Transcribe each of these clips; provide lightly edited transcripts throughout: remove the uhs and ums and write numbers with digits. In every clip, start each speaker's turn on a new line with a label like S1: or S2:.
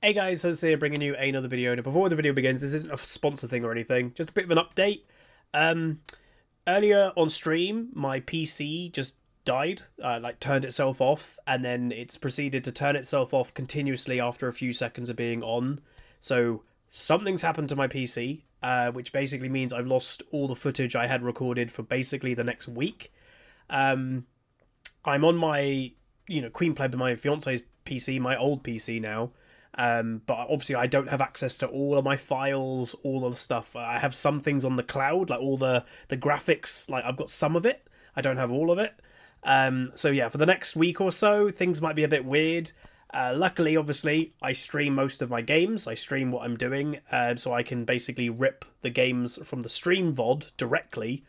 S1: Hey guys, so here bringing you another video. Now, before the video begins, this isn't a sponsor thing or anything, just a bit of an update. Earlier on stream, my PC just died, like turned itself off, and then it's proceeded to turn itself off continuously after a few seconds of being on. So something's happened to my PC, which basically means I've lost all the footage I had recorded for basically the next week. I'm on my, Queen Pleb, my fiance's PC, my old PC now. But obviously I don't have access to all of my files, all of the stuff. I have some things on the cloud, like all the graphics, like I've got some of it. I don't have all of it. So yeah, for the next week or so, things might be a bit weird. Luckily, obviously, I stream most of my games. I stream what I'm doing, so I can basically rip the games from the stream VOD directly.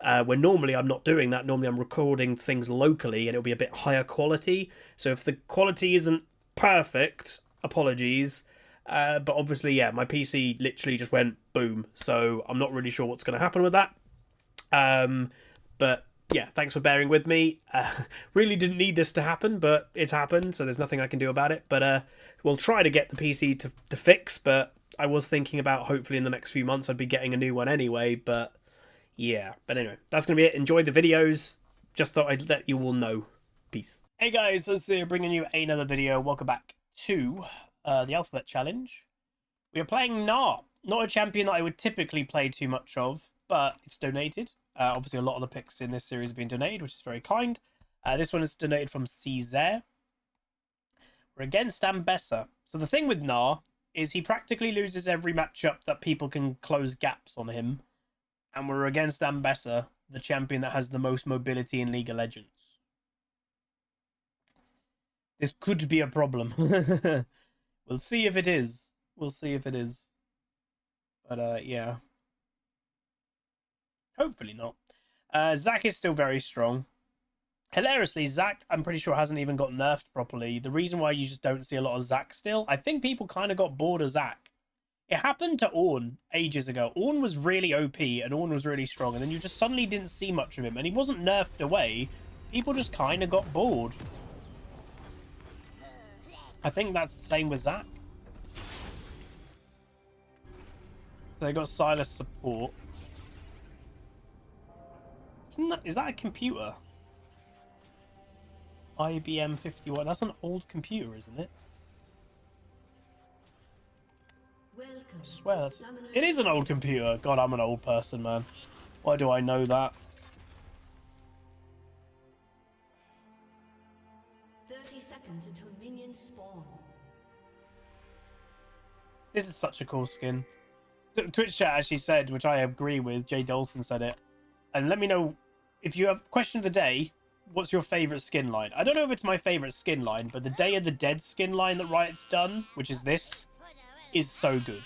S1: Where normally I'm not doing that. Normally I'm recording things locally, and it'll be a bit higher quality. So if the quality isn't perfect, apologies. But obviously, yeah, my PC literally just went boom. So I'm not really sure what's going to happen with that. But yeah, thanks for bearing with me. Really didn't need this to happen, but it's happened, so there's nothing I can do about it. But we'll try to get the PC to fix, but I was thinking about hopefully in the next few months I'd be getting a new one anyway, but yeah. But anyway, that's going to be it. Enjoy the videos. Just thought I'd let you all know. Peace. Hey guys, so it's bringing you another video. Welcome back to the Alphabet Challenge. We are playing Gnar. Not a champion that I would typically play too much of, but it's donated. Obviously, a lot of the picks in this series have been donated, which is very kind. This one is donated from Caesar. We're against Ambessa. So the thing with Gnar is he practically loses every matchup that people can close gaps on him. And we're against Ambessa, the champion that has the most mobility in League of Legends. This could be a problem. We'll see if it is. We'll see if it is. But, yeah. Hopefully not. Zac is still very strong. Hilariously, Zac, I'm pretty sure, hasn't even got nerfed properly. The reason why you just don't see a lot of Zac still, I think people kind of got bored of Zac. It happened to Ornn ages ago. Ornn was really OP and Ornn was really strong, and then you just suddenly didn't see much of him, and he wasn't nerfed away. People just kind of got bored. I think that's the same with Zac. So they got Silas support. Is that a computer? IBM 51. That's an old computer, isn't it? I swear it is an old computer. God, I'm an old person, man. Why do I know that?
S2: 30 seconds until minions spawn.
S1: This is such a cool skin. Twitch chat actually said, which I agree with, Jay Dolson said it. And let me know if you have question of the day, what's your favorite skin line? I don't know if it's my favorite skin line, but the Day of the Dead skin line that Riot's done, which is this, is so good.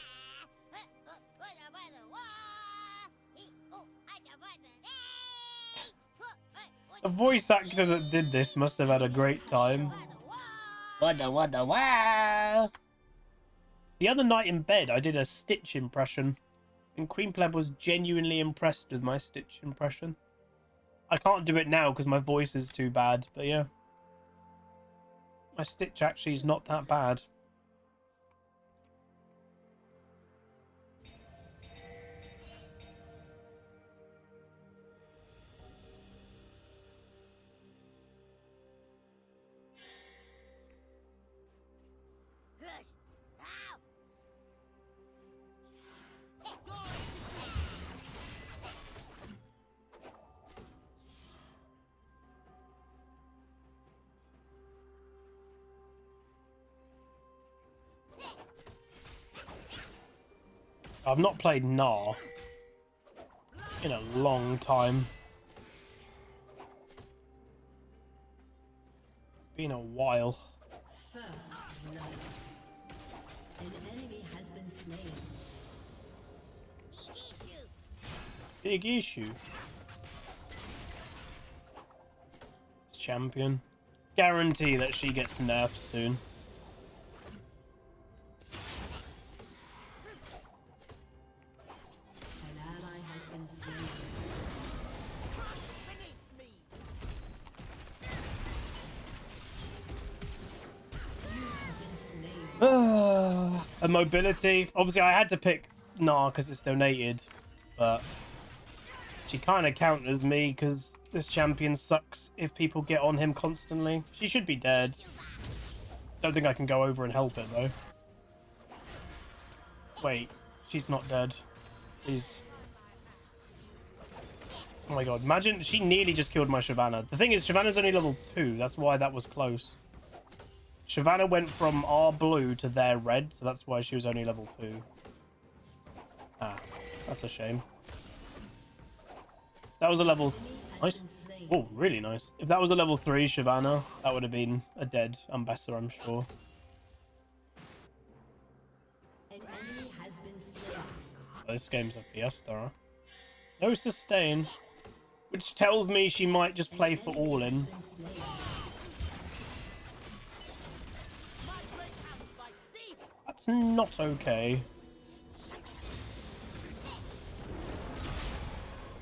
S1: The voice actor that did this must have had a great time. The other night in bed, I did a Stitch impression, and Queen Pleb was genuinely impressed with my Stitch impression. I can't do it now because my voice is too bad, but yeah. My Stitch actually is not that bad. I've not played Gnar in a long time. It's been a while.
S2: First blood. An enemy has been slain.
S1: Big issue. Champion. Guarantee that she gets nerfed soon.
S2: An ally has been slain. You have been slain.
S1: A mobility. Obviously, I had to pick Gnar because it's donated, but she kind of counters me because this champion sucks if people get on him constantly. She should be dead. Don't think I can go over and help it, though. Wait, she's not dead. Please. Oh my god, imagine she nearly just killed my Shyvana. The thing is, Shyvana's only level 2. That's why that was close. Shyvana went from our blue to their red, so that's why she was only level 2. Ah, that's a shame. That was a level... Nice. Oh, really nice. If that was a level 3 Shyvana, that would have been a dead Ambessa, I'm sure.
S2: An enemy has been slain.
S1: This game's a fiesta. Huh? No sustain. Which tells me she might just play for all in. That's not okay.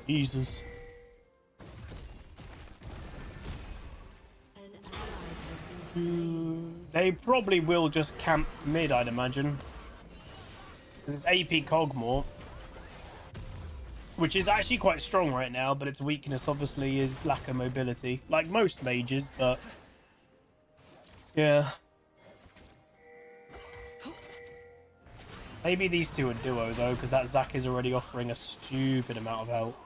S1: Jesus. They probably will just camp mid, I'd imagine. Because it's AP Cogmore. Which is actually quite strong right now, but its weakness obviously is lack of mobility. Like most mages, but... yeah. Maybe these two are duo, though, because that Zac is already offering a stupid amount of help.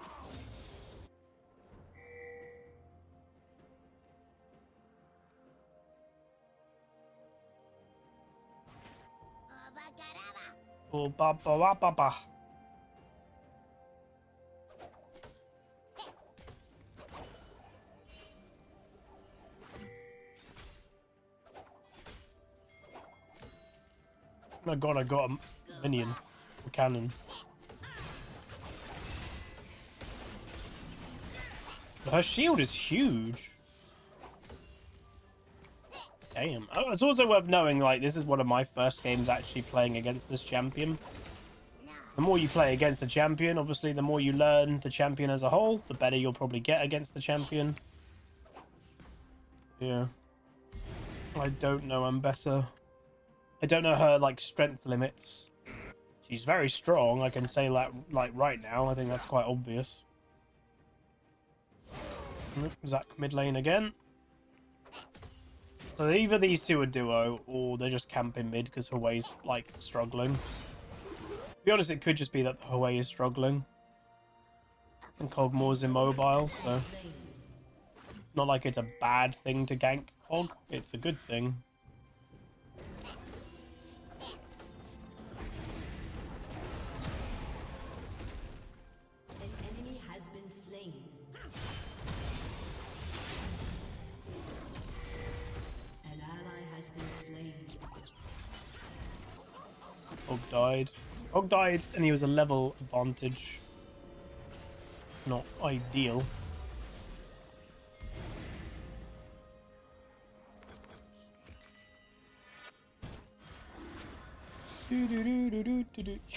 S1: Oh, ba ba ba ba ba. Oh my god, I got a minion. A cannon. Her shield is huge. Damn. Oh, it's also worth knowing, like, this is one of my first games actually playing against this champion. The more you play against a champion, obviously, the more you learn the champion as a whole, the better you'll probably get against the champion. Yeah. I don't know Ambessa. I don't know her, like, strength limits. She's very strong, I can say that, like, right now. I think that's quite obvious. Zac mid lane again. So either these two are duo, or they're just camping mid because Hawaii's, like, struggling. To be honest, it could just be that Hawaii is struggling. And Cogmore's immobile, so... not like it's a bad thing to gank Hog, it's a good thing.
S2: An enemy has been slain. An ally has been slain.
S1: Hog died. Hog died and he was a level advantage. Not ideal. You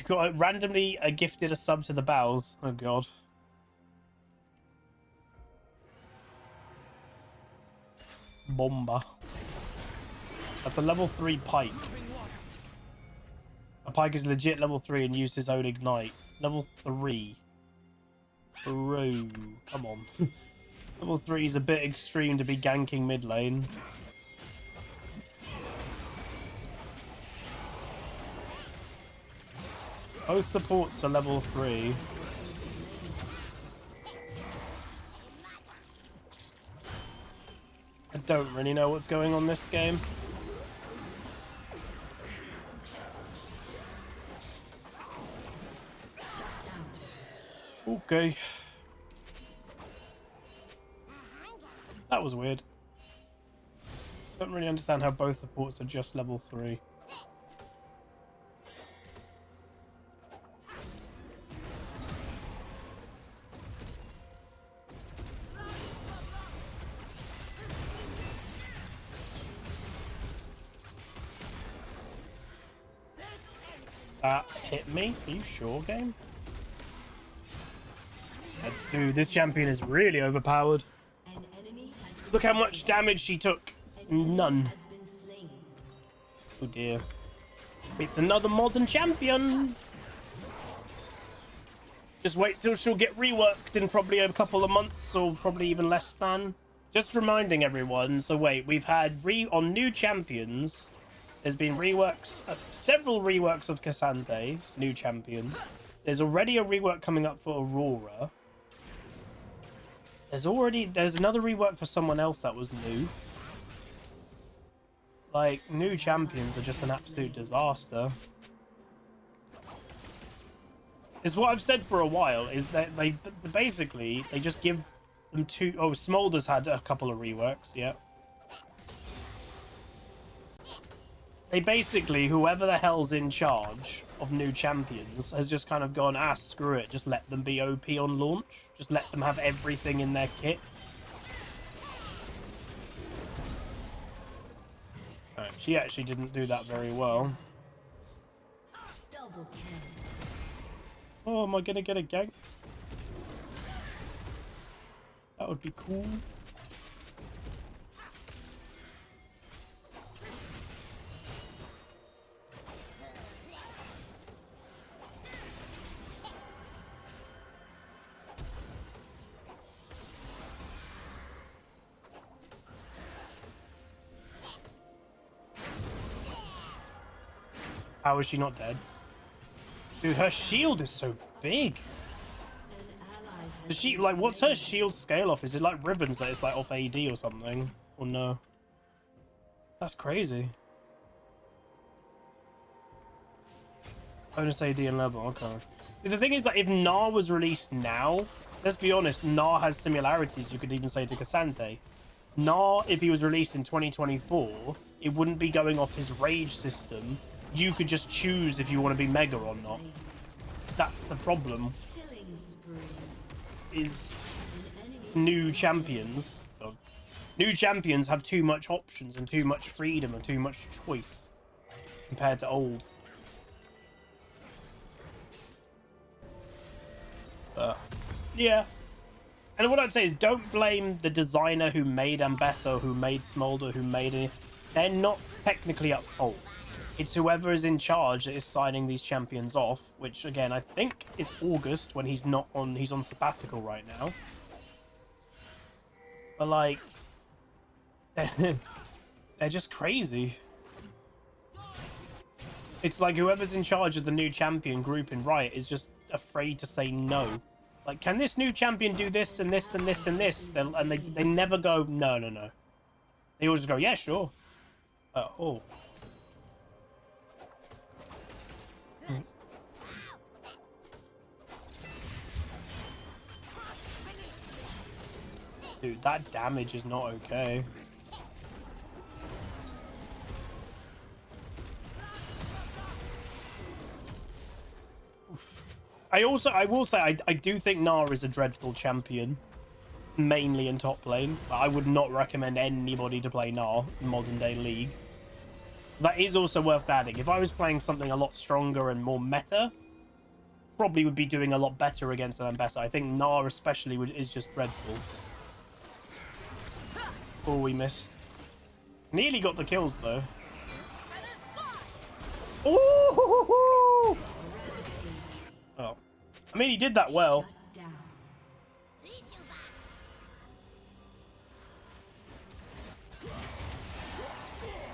S1: got randomly gifted a sub to the bowels. Oh god. Bomba. That's a level 3 pike. A pike is legit level 3 and used his own ignite. Level 3. Bro, come on. Level 3 is a bit extreme to be ganking mid lane. Both supports are level 3. I don't really know what's going on this game. Okay. That was weird. Don't really understand how both supports are just level 3. That hit me? Are you sure, game? Dude, this champion is really overpowered.
S2: An enemy has been
S1: Look how much damage she took. None.
S2: has been slain.
S1: Oh dear. It's another modern champion. Just wait till she'll get reworked in probably a couple of months, or probably even less than. Just reminding everyone. So wait, we've had on new champions. There's been reworks, several reworks of Cassandre, new champion. There's already a rework coming up for Aurora. There's another rework for someone else that was new. Like, new champions are just an absolute disaster. It's what I've said for a while, is that they basically, they just give them two... Oh, Smolder's had a couple of reworks, yeah. They basically, whoever the hell's in charge of new champions has just kind of gone, screw it, just let them be OP on launch. Just let them have everything in their kit. Right, she actually didn't do that very well.
S2: Double kill.
S1: Oh, am I gonna get a gank? That would be cool. How is she not dead? Dude, her shield is so big. Does she, like, what's her shield scale off? Is it like ribbons that it's like off AD or something? Or no? That's crazy. Bonus AD and level, okay. See, the thing is that if Gnar was released now, let's be honest, Gnar has similarities, you could even say, to Cassandre. Gnar, if he was released in 2024, it wouldn't be going off his rage system. You could just choose if you want to be Mega or not. That's the problem. Is new champions. New champions have too much options and too much freedom and too much choice compared to old. Yeah. And what I'd say is, don't blame the designer who made Ambessa, who made Smolder, who made it. They're not technically at fault. It's whoever is in charge that is signing these champions off, which again I think is August when he's not on. He's on sabbatical right now. But like, they're just crazy. It's like whoever's in charge of the new champion group in Riot is just afraid to say no. Like, can this new champion do this and this and this and this? And they never go no. They always go yeah, sure. Oh. Dude, that damage is not okay. I will say I do think Gnar is a dreadful champion, mainly in top lane. I would not recommend anybody to play Gnar in modern day League. That is also worth adding. If I was playing something a lot stronger and more meta, probably would be doing a lot better against an Ambessa. I think Gnar especially is just dreadful. Oh, we missed. Nearly got the kills though. Ooh! Oh, I mean he did that well.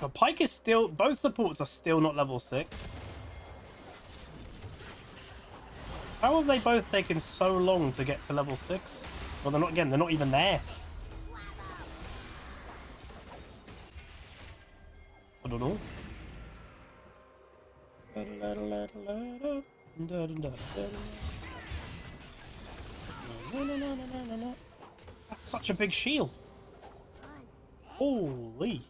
S1: But Pyke is still... Both supports are still not level 6. How have they both taken so long to get to level 6? Well, they're not... Again, they're not even there. I don't know. That's such a big shield. Holy...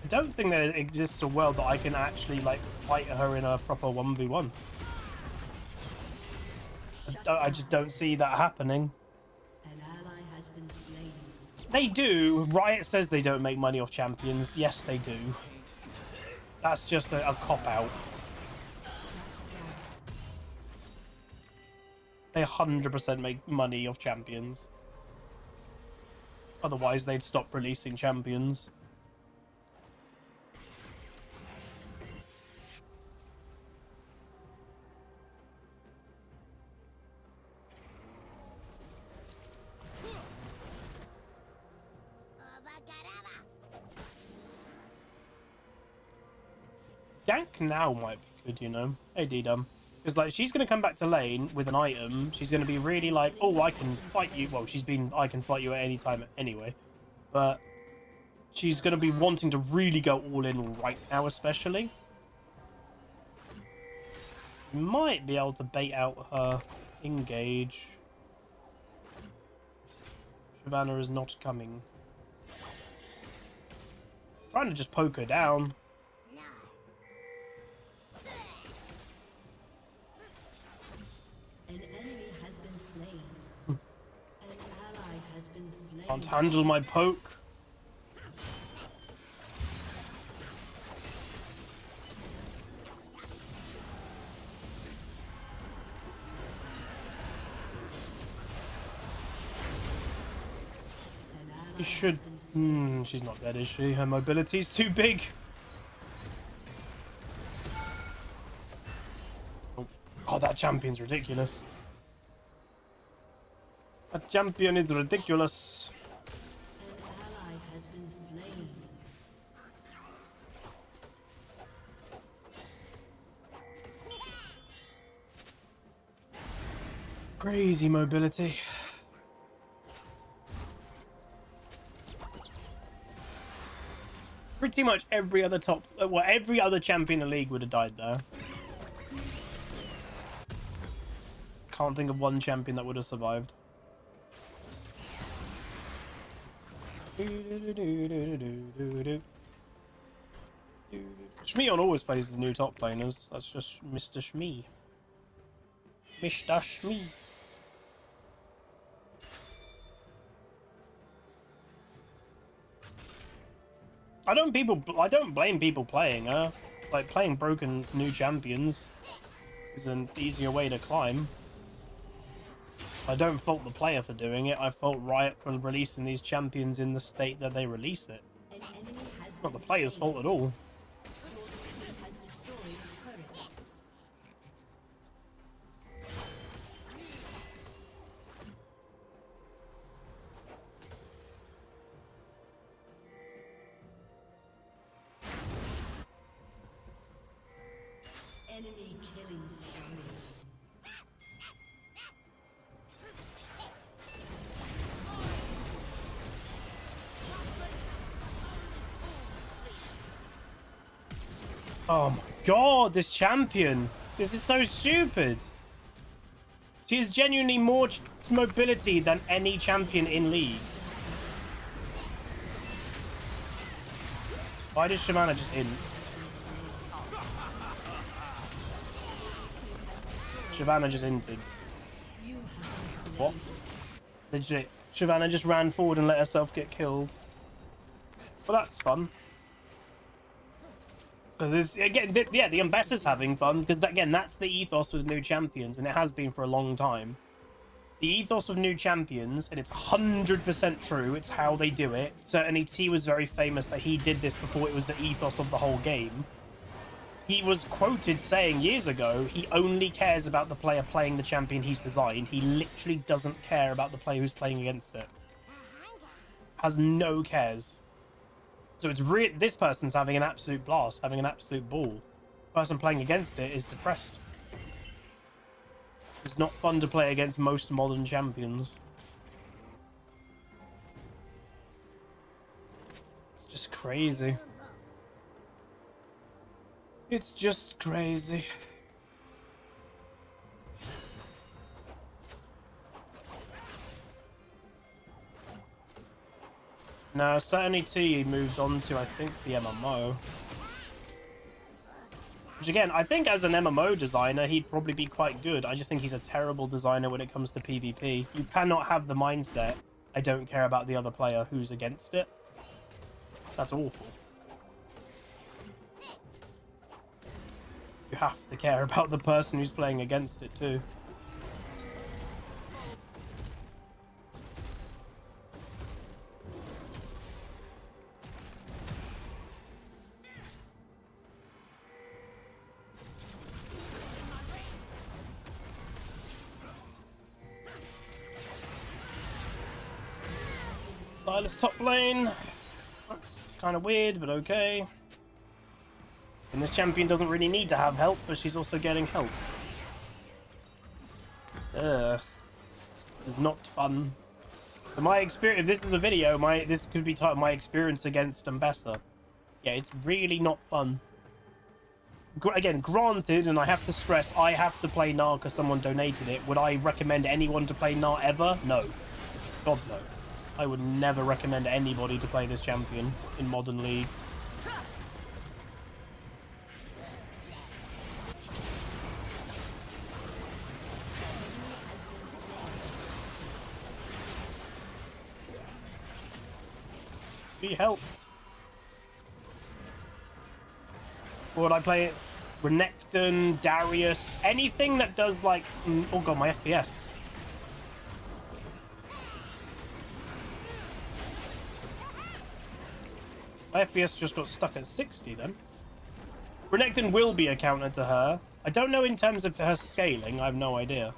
S1: I don't think there exists a world that I can actually like fight her in a proper 1v1. I just don't see that happening.
S2: An ally has been slain.
S1: They do. Riot says they don't make money off champions. Yes, they do. That's just a cop-out. They 100% make money off champions. Otherwise, they'd stop releasing champions. Gank now might be good, you know. Hey, D-Dum. Because, like, she's going to come back to lane with an item. She's going to be really like, oh, I can fight you. Well, I can fight you at any time anyway. But she's going to be wanting to really go all in right now, especially. Might be able to bait out her engage. Shyvana is not coming. Trying to just poke her down.
S2: An enemy has been slain. An ally has been slain.
S1: Can't handle my poke. You should... she's not dead, is she? Her mobility's too big. Oh, that champion's ridiculous. That champion is ridiculous.
S2: An ally has been slain.
S1: Crazy mobility. Pretty much every other every other champion in the league would have died there. Can't think of one champion that would have survived. Shmeon always plays the new top laners. That's just Mr. Shmee. Mr. Shmee. I don't blame people playing her. Like, playing broken new champions is an easier way to climb. I don't fault the player for doing it. I fault Riot for releasing these champions in the state that they release it.
S2: An enemy has
S1: It's not the
S2: been
S1: player's
S2: slain.
S1: fault at all.
S2: Your team has destroyed a turret. Enemy killing spree.
S1: Oh my god, this champion! This is so stupid! She has genuinely more mobility than any champion in League. Why did Shyvana just int? Shyvana just inted. What? Legit. Shyvana just ran forward and let herself get killed. Well, that's fun. This, again, yeah, the Ambessa's having fun, because, again, that's the ethos with new champions, and it has been for a long time. The ethos of new champions, and it's 100% true, it's how they do it. Certainly, T was very famous that he did this before it was the ethos of the whole game. He was quoted saying years ago, he only cares about the player playing the champion he's designed. He literally doesn't care about the player who's playing against it. Has no cares. So it's this person's having an absolute blast, having an absolute ball. The person playing against it is depressed. It's not fun to play against most modern champions. It's just crazy. It's just crazy. No, certainly T moved on to, I think, the MMO. Which, again, I think as an MMO designer, he'd probably be quite good. I just think he's a terrible designer when it comes to PvP. You cannot have the mindset, I don't care about the other player who's against it. That's awful. You have to care about the person who's playing against it, too.
S3: Silas top lane. That's kind of weird, but okay. And this champion doesn't really need to have help, but she's also getting help. Ugh. This is not fun. So my experience, if this is a video, this could be titled my experience against Ambessa. Yeah, it's really not fun. Again, granted, and I have to stress, I have to play Gnar because someone donated it. Would I recommend anyone to play Gnar ever? No. God, no. I would never recommend anybody to play this champion in Modern League. Be help. Would I play it? Renekton, Darius, anything that does like... Oh god, my FPS. My FPS just got stuck at 60 then. Renekton will be a counter to her. I don't know in terms of her scaling, I have no idea.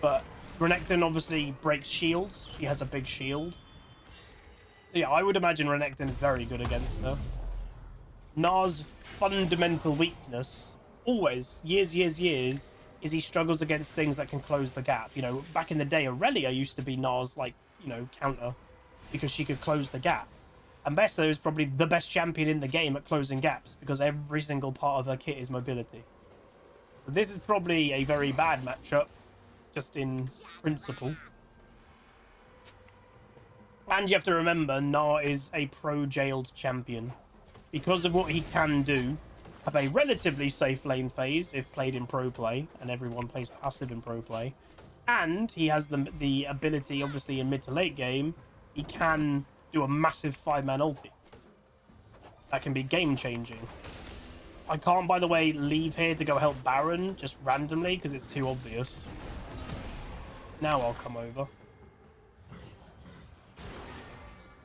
S3: But Renekton obviously breaks shields. She has a big shield. So yeah, I would imagine Renekton is very good against her. Gnar's fundamental weakness, always, years, is he struggles against things that can close the gap. You know, back in the day, Aurelia used to be Gnar's, like, you know, counter because she could close the gap. Ambessa is probably the best champion in the game at closing gaps because every single part of her kit is mobility. But this is probably a very bad matchup, just in principle. And you have to remember, Gnar is a pro-jailed champion. Because of what he can do, have a relatively safe lane phase if played in pro play, and everyone plays passive in pro play. And he has the ability, obviously, in mid to late game, he can do a massive 5-man ulti. That can be game-changing. I can't, by the way, leave here to go help Baron just randomly, because it's too obvious. Now I'll come over.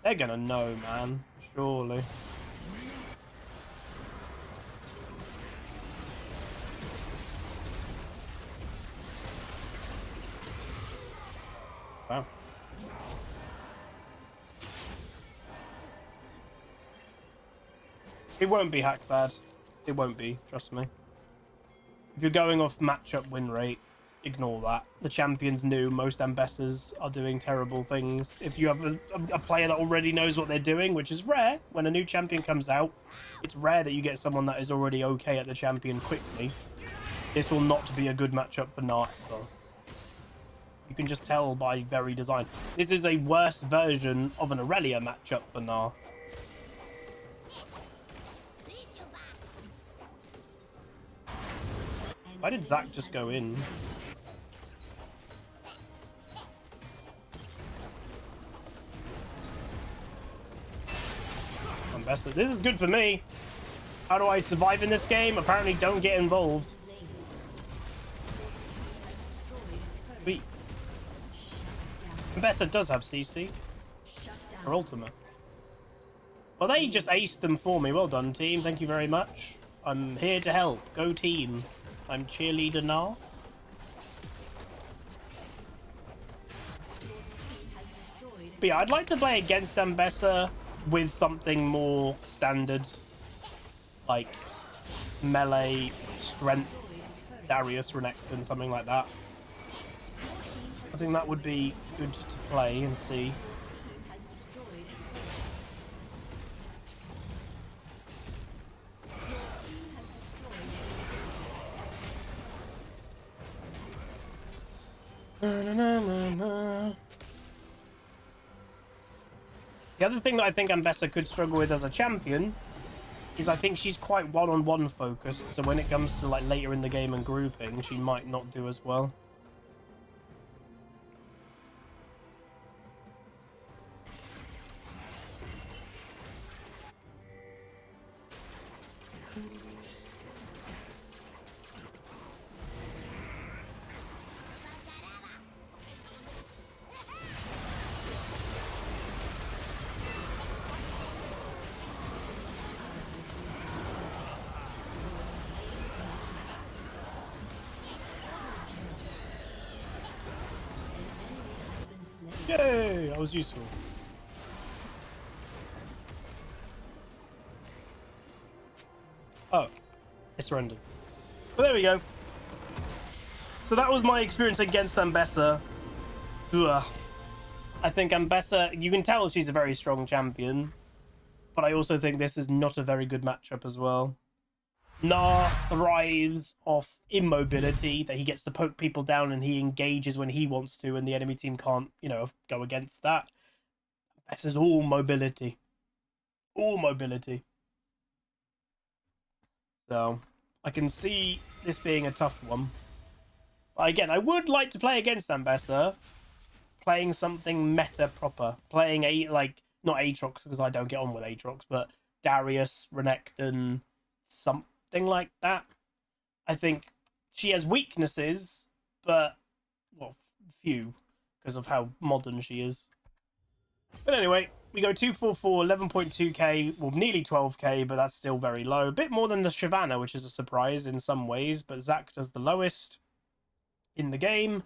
S3: They're gonna know, man. Surely. Wow. It won't be hack bad. It won't be, trust me. If you're going off matchup win rate, ignore that. The champion's new. Most Ambessas are doing terrible things. If you have a player that already knows what they're doing, which is rare, when a new champion comes out, it's rare that you get someone that is already okay at the champion quickly. This will not be a good matchup for Gnar, though. You can just tell by very design. This is a worse version of an Aurelia matchup for Gnar. Why did Zac just go in? Ambessa. This is good for me. How do I survive in this game? Apparently don't get involved. Sweet. Ambessa does have CC. Or ultimate. Well, they just aced them for me. Well done, team. Thank you very much. I'm here to help. Go team. I'm cheerleader now. But yeah, I'd like to play against Ambessa with something more standard. Like melee, strength, Darius, Renekton, something like that. I think that would be good to play and see. The other thing that I think Ambessa could struggle with as a champion is I think she's quite one-on-one focused, so when it comes to like later in the game and grouping, she might not do as well. Yay! That was useful. Oh, it surrendered. But there we go. So that was my experience against Ambessa. Ugh. I think Ambessa, you can tell she's a very strong champion, but I also think this is not a very good matchup as well. Gnar thrives off immobility, that he gets to poke people down and he engages when he wants to, and the enemy team can't, you know, go against that. This is all mobility. All mobility. So, I can see this being a tough one. But again, I would like to play against Ambessa, playing something meta proper. Playing, not Aatrox, because I don't get on with Aatrox, but Darius, Renekton, something like that. I think she has weaknesses, but, well, few, because of how modern she is. But anyway, we go 244, 11.2k, well, nearly 12k, but that's still very low. A bit more than the Shyvana, which is a surprise in some ways, but Zac does the lowest in the game.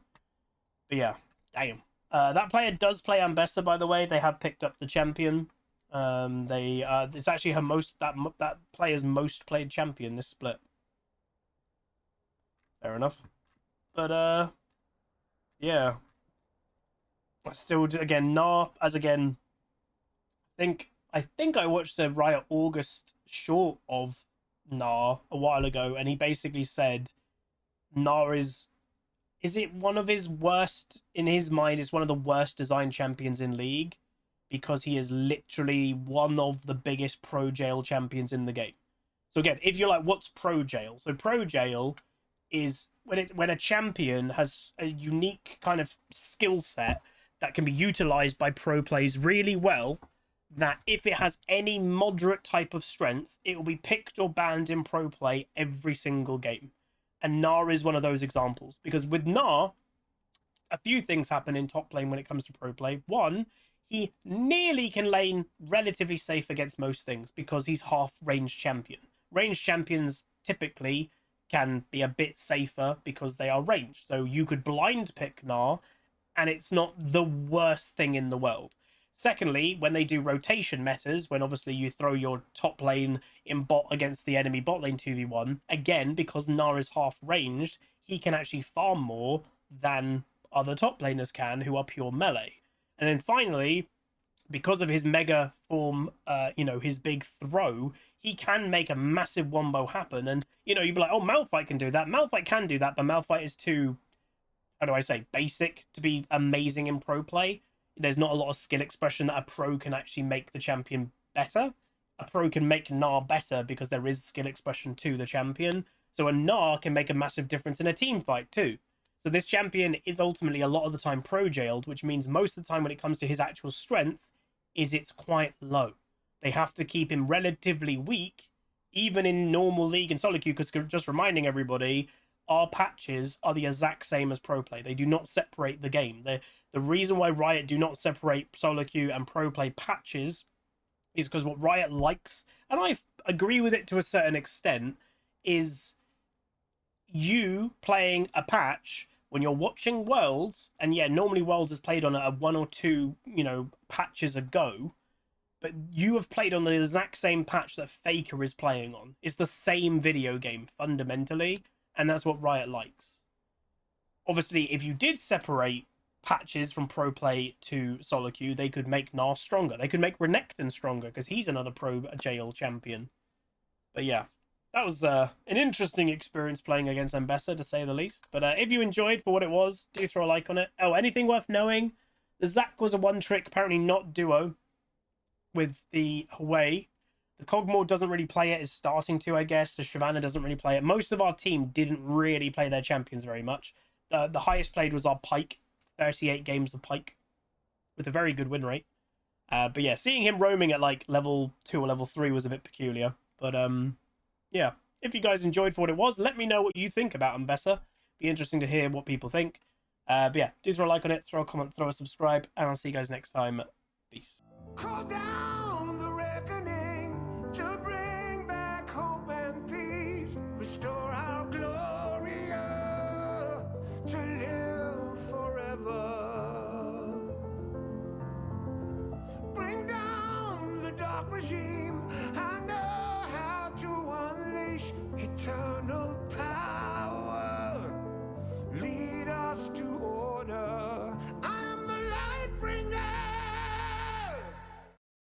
S3: But yeah, damn. That player does play Ambessa, by the way. They have picked up the champion. It's actually that player's most played champion this split. Fair enough. But yeah. Still, again, Gnar, as again, I think I watched the Riot August short of Gnar a while ago, and he basically said Gnar is it one of his worst, in his mind, it's one of the worst design champions in League, because he is literally one of the biggest pro jail champions in the game. So again, if you're like, what's pro jail? So pro jail is when a champion has a unique kind of skill set that can be utilized by pro players really well, that if it has any moderate type of strength, it will be picked or banned in pro play every single game. And Gnar is one of those examples. Because with Gnar, a few things happen in top lane when it comes to pro play. One, he nearly can lane relatively safe against most things because he's half range champion. Ranged champions typically can be a bit safer because they are ranged. So you could blind pick Gnar, and it's not the worst thing in the world. Secondly, when they do rotation metas, when obviously you throw your top lane in bot against the enemy bot lane 2v1, again, because Gnar is half ranged, he can actually farm more than other top laners can who are pure melee. And then finally, because of his mega form, his big throw, he can make a massive wombo happen. And, you'd be like, oh, Malphite can do that. Malphite can do that, but Malphite is too, how do I say, basic to be amazing in pro play. There's not a lot of skill expression that a pro can actually make the champion better. A pro can make Gnar better because there is skill expression to the champion. So a Gnar can make a massive difference in a team fight too. So this champion is ultimately a lot of the time pro-jailed, which means most of the time when it comes to his actual strength, it's quite low. They have to keep him relatively weak, even in normal League and solo queue, because just reminding everybody, our patches are the exact same as pro play. They do not separate the game. The reason why Riot do not separate solo queue and pro play patches is because what Riot likes, and I agree with it to a certain extent, is you playing a patch when you're watching Worlds, and yeah, normally Worlds is played on a 1 or 2, patches ago, but you have played on the exact same patch that Faker is playing on. It's the same video game, fundamentally, and that's what Riot likes. Obviously, if you did separate patches from pro play to solo queue, they could make Gnar stronger. They could make Renekton stronger, because he's another pro jail champion. But yeah, that was an interesting experience playing against Ambessa, to say the least. But if you enjoyed for what it was, do throw a like on it. Oh, anything worth knowing? The Zac was a one-trick, apparently not duo, with the Hwei. The Kog'Maw doesn't really play it, is starting to, I guess. The Shyvana doesn't really play it. Most of our team didn't really play their champions very much. The highest played was our Pyke, 38 games of Pyke, with a very good win rate. But yeah, seeing him roaming at like level 2 or level 3 was a bit peculiar. But yeah, if you guys enjoyed for what it was, let me know what you think about Ambessa. Be interesting to hear what people think. But yeah, do throw a like on it, throw a comment, throw a subscribe, and I'll see you guys next time. Peace.
S4: Call down the reckoning to bring back hope and peace. Restore our Gloria to live forever. Bring down the dark regime.